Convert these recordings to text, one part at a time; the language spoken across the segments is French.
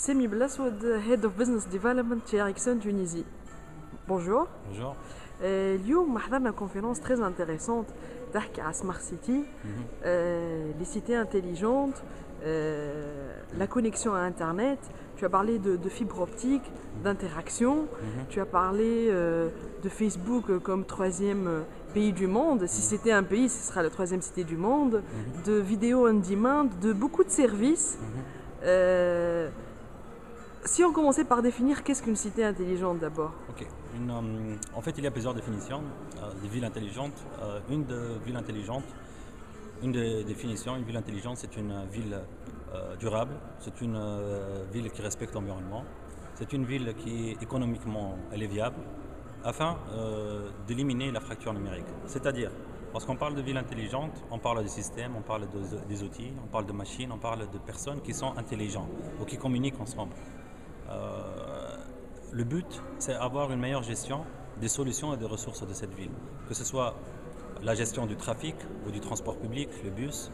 Semi Blassoud, Head of Business Development chez Ericsson Tunisie. Bonjour. Bonjour. اليوم حضرنا conférence très intéressante تحكي على Smart City, les cités intelligentes, la connexion à Internet. Tu as parlé de fibre optique, d'interaction. Tu as parlé de Facebook comme troisième pays du monde. Si c'était un pays, ce sera la troisième cité du monde. De vidéo on demand, de beaucoup de services. Si on commençait par définir qu'est-ce qu'une cité intelligente d'abord. Ok. En fait, il y a plusieurs définitions des villes intelligentes. Une des définitions, une ville intelligente, c'est une ville durable, c'est une ville qui respecte l'environnement, c'est une ville qui économiquement elle est viable, afin d'éliminer la fracture numérique. C'est-à-dire, lorsqu'on parle de ville intelligente, on parle de systèmes, on parle des outils, on parle de machines, on parle de personnes qui sont intelligentes ou qui communiquent ensemble. Le but, c'est avoir une meilleure gestion des solutions et des ressources de cette ville. Que ce soit la gestion du trafic ou du transport public, le bus,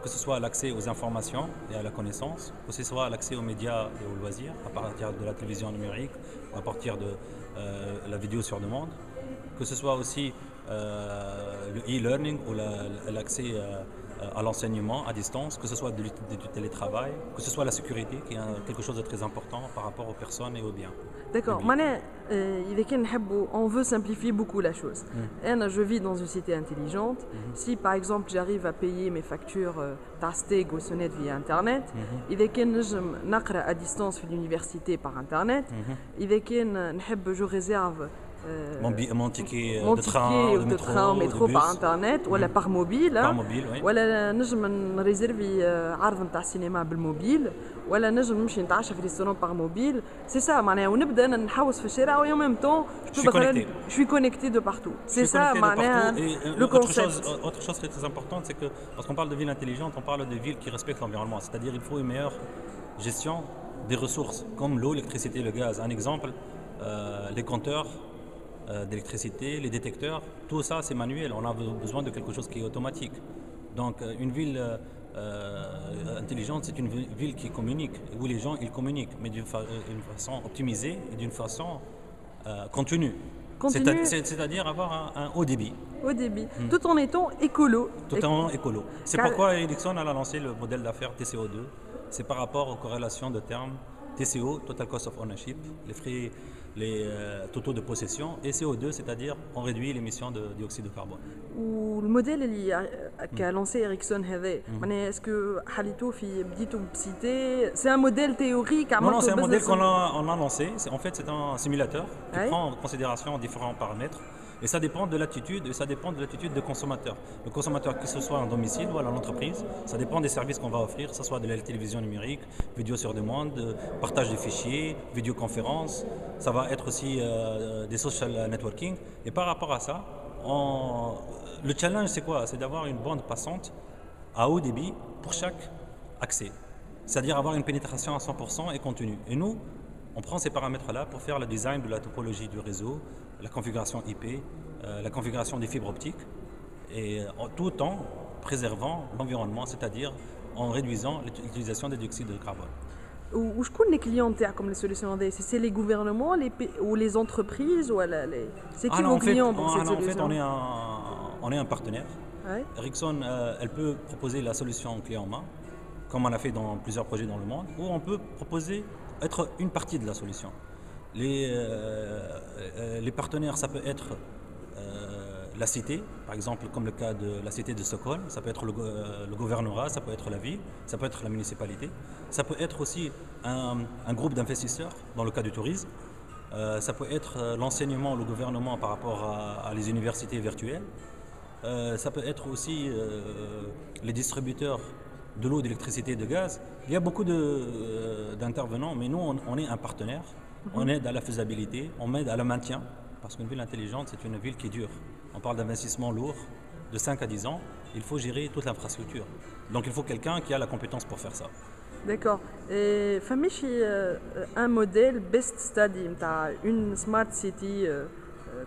que ce soit l'accès aux informations et à la connaissance, que ce soit l'accès aux médias et aux loisirs, à partir de la télévision numérique, à partir de la vidéo sur demande, que ce soit aussi le e-learning ou l'accès à l'enseignement à distance, que ce soit du télétravail, que ce soit la sécurité, qui est quelque chose de très important par rapport aux personnes et aux biens. D'accord. On veut simplifier beaucoup la chose. Je vis dans une cité intelligente. Si par exemple j'arrive à payer mes factures Tasteg ou Sonnet via Internet, je à distance à l'université par Internet, je réserve mon ticket mon de ticket train, de métro par internet ou par mobile par mobile, oui. ولا نجم نريزيرفي عرض نتاع السينما بالموبيل ولا نجم نمشي نتعشى في ريستورون par mobile. C'est ça معناها ونبدا انا نحوس في الشارع et en même temps je suis connecté de partout. C'est ça معناها le concept. Autre chose très importante, c'est que lorsqu'on parle de ville intelligente, on parle de ville qui respecte l'environnement, c'est-à-dire il faut une meilleure gestion des ressources comme l'eau, l'électricité, le gaz. Un exemple, les compteurs d'électricité, les détecteurs, tout ça c'est manuel, on a besoin de quelque chose qui est automatique. Donc une ville intelligente, c'est une ville qui communique, où les gens ils communiquent, mais d'une façon optimisée et d'une façon continue. C'est-à-dire avoir un haut débit. Haut débit, tout en étant écolo. Tout en écolo. C'est pourquoi Ericsson a lancé le modèle d'affaires TCO2. C'est par rapport aux corrélations de termes TCO, Total Cost of Ownership, les frais, les totaux de possession, et CO2, c'est-à-dire on réduit l'émission de dioxyde de carbone. Ou le modèle qu'a lancé Ericsson, est-ce que Halito بديتو cité, c'est un modèle théorique? Non, c'est un modèle qu'on a lancé. En fait, c'est un simulateur qui prend en considération différents paramètres. Et ça dépend de l'attitude, et ça dépend de l'attitude du consommateur. Le consommateur, que ce soit en domicile ou à l'entreprise, ça dépend des services qu'on va offrir, que ce soit de la télévision numérique, vidéo sur demande, partage de fichiers, vidéoconférence, ça va être aussi des social networking. Et par rapport à ça, le challenge c'est quoi? C'est d'avoir une bande passante à haut débit pour chaque accès. C'est-à-dire avoir une pénétration à 100% et continue. Et nous, on prend ces paramètres-là pour faire le design de la topologie du réseau, la configuration IP, la configuration des fibres optiques, et tout en préservant l'environnement, c'est-à-dire en réduisant l'utilisation des dioxydes de carbone. Où je connais les clients comme les solutions c'est les gouvernements ou les entreprises ou c'est qui vos clients pour cette solution? En fait, on est un partenaire. Ouais. Ericsson, elle peut proposer la solution clé en main, comme on a fait dans plusieurs projets dans le monde, ou on peut proposer être une partie de la solution. Les partenaires, ça peut être la cité, par exemple comme le cas de la cité de Stockholm, ça peut être le gouvernorat, ça peut être la ville, ça peut être la municipalité, ça peut être aussi un groupe d'investisseurs dans le cas du tourisme, ça peut être l'enseignement, le gouvernement par rapport à les universités virtuelles, ça peut être aussi les distributeurs de l'eau, d'électricité, de gaz. Il y a beaucoup d'intervenants, mais nous on est un partenaire. On aide à la faisabilité, on aide à le maintien, parce qu'une ville intelligente, c'est une ville qui dure. On parle d'investissement lourd, de 5 à 10 ans, il faut gérer toute l'infrastructure. Donc il faut quelqu'un qui a la compétence pour faire ça. D'accord. Et un modèle best study, une smart city,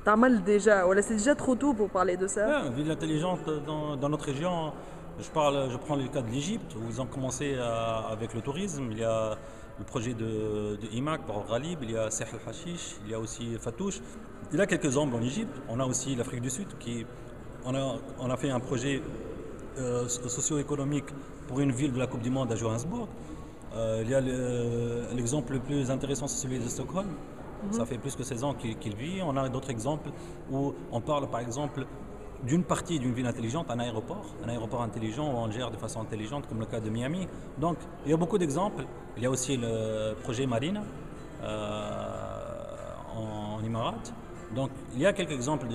t'as mal déjà, ou c'est déjà trop tôt pour parler de ça? Une ville intelligente dans notre région, je prends le cas de l'Égypte, où ils ont commencé avec le tourisme. Il y a le projet de IMAC par Ghalib, il y a Seh el-Hashish, il y a aussi Fatouche. Il y a quelques exemples en Égypte. On a aussi l'Afrique du Sud on a fait un projet socio-économique pour une ville de la Coupe du Monde à Johannesburg. Il y a l'exemple le plus intéressant, c'est celui de Stockholm. Ça fait plus que 16 ans qu'il vit. On a d'autres exemples où on parle par exemple d'une partie d'une ville intelligente, un aéroport intelligent où on gère de façon intelligente, comme le cas de Miami. Donc il y a beaucoup d'exemples. Il y a aussi le projet Marine en Émirats. Donc il y a quelques exemples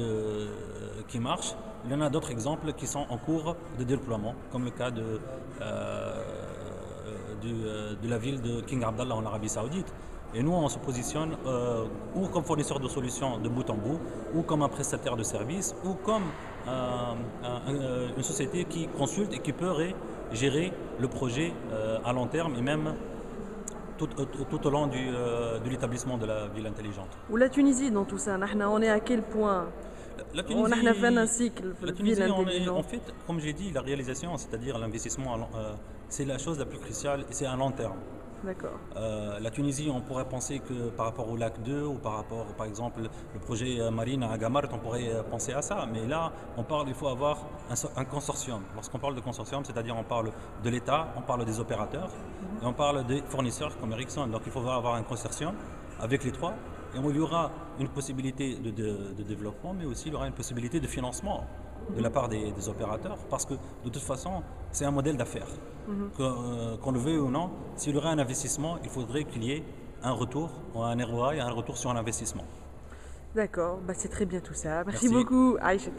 qui marchent. Il y en a d'autres exemples qui sont en cours de déploiement, comme le cas de la ville de King Abdallah en Arabie Saoudite. Et nous, on se positionne ou comme fournisseur de solutions de bout en bout, ou comme un prestataire de services, ou comme une société qui consulte et qui peut gérer le projet à long terme et même tout au long de l'établissement de la ville intelligente. Ou la Tunisie dans tout ça, on est à quel point? La Tunisie, on a fait un cycle la Tunisie en fait, comme j'ai dit, la réalisation, c'est-à-dire l'investissement, c'est la chose la plus cruciale et c'est à long terme. D'accord. La Tunisie, on pourrait penser que par rapport au lac 2 ou par rapport, par exemple, le projet marine à Agamart, on pourrait penser à ça. Mais là, il faut avoir un consortium. Lorsqu'on parle de consortium, c'est-à-dire on parle de l'État, on parle des opérateurs et on parle des fournisseurs comme Ericsson. Donc il faudra avoir un consortium avec les trois. Et il y aura une possibilité de développement, mais aussi il y aura une possibilité de financement de la part des opérateurs, parce que de toute façon, c'est un modèle d'affaires. Qu'on le veuille ou non, s'il y aurait un investissement, il faudrait qu'il y ait un retour, un ROI et un retour sur un investissement. D'accord, c'est très bien tout ça. Merci beaucoup, Aïcha.